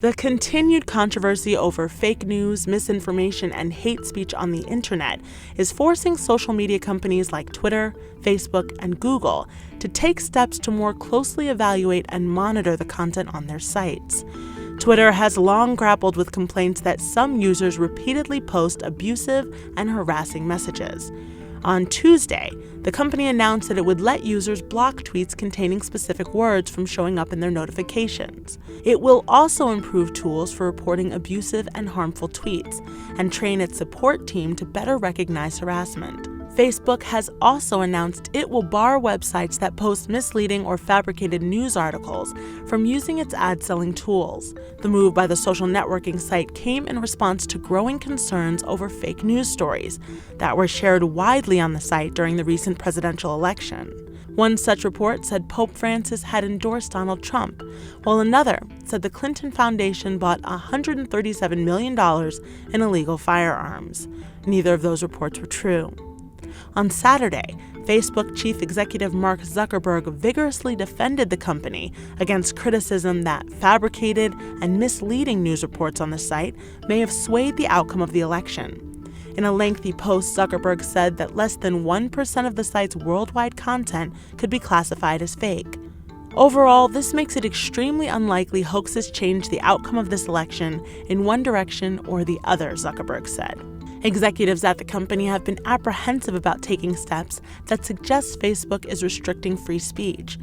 The continued controversy over fake news, misinformation, and hate speech on the internet is forcing social media companies like Twitter, Facebook, and Google to take steps to more closely evaluate and monitor the content on their sites. Twitter has long grappled with complaints that some users repeatedly post abusive and harassing messages. On Tuesday, the company announced that it would let users block tweets containing specific words from showing up in their notifications. It will also improve tools for reporting abusive and harmful tweets and train its support team to better recognize harassment. Facebook has also announced it will bar websites that post misleading or fabricated news articles from using its ad-selling tools. The move by the social networking site came in response to growing concerns over fake news stories that were shared widely on the site during the recent presidential election. One such report said Pope Francis had endorsed Donald Trump, while another said the Clinton Foundation bought $137 million in illegal firearms. Neither of those reports were true. On Saturday, Facebook chief executive Mark Zuckerberg vigorously defended the company against criticism that fabricated and misleading news reports on the site may have swayed the outcome of the election. In a lengthy post, Zuckerberg said that less than 1% of the site's worldwide content could be classified as fake. Overall, this makes it extremely unlikely hoaxes change the outcome of this election in one direction or the other, Zuckerberg said. Executives at the company have been apprehensive about taking steps that suggest Facebook is restricting free speech.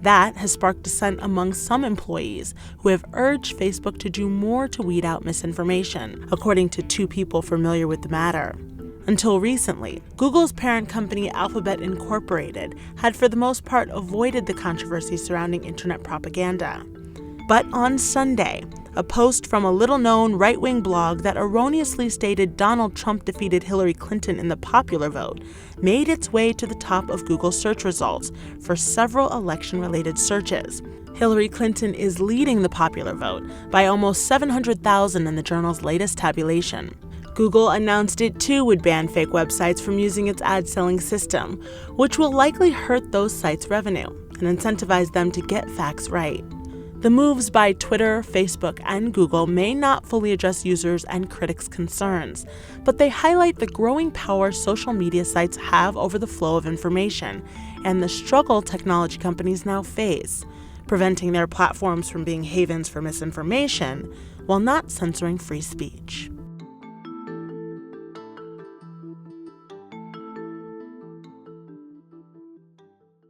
That has sparked dissent among some employees who have urged Facebook to do more to weed out misinformation, according to two people familiar with the matter. Until recently, Google's parent company Alphabet Incorporated had for the most part avoided the controversy surrounding internet propaganda. But on Sunday, a post from a little-known right-wing blog that erroneously stated Donald Trump defeated Hillary Clinton in the popular vote made its way to the top of Google search results for several election-related searches. Hillary Clinton is leading the popular vote by almost 700,000 in the journal's latest tabulation. Google announced it too would ban fake websites from using its ad-selling system, which will likely hurt those sites' revenue and incentivize them to get facts right. The moves by Twitter, Facebook, and Google may not fully address users' and critics' concerns, but they highlight the growing power social media sites have over the flow of information and the struggle technology companies now face, preventing their platforms from being havens for misinformation while not censoring free speech.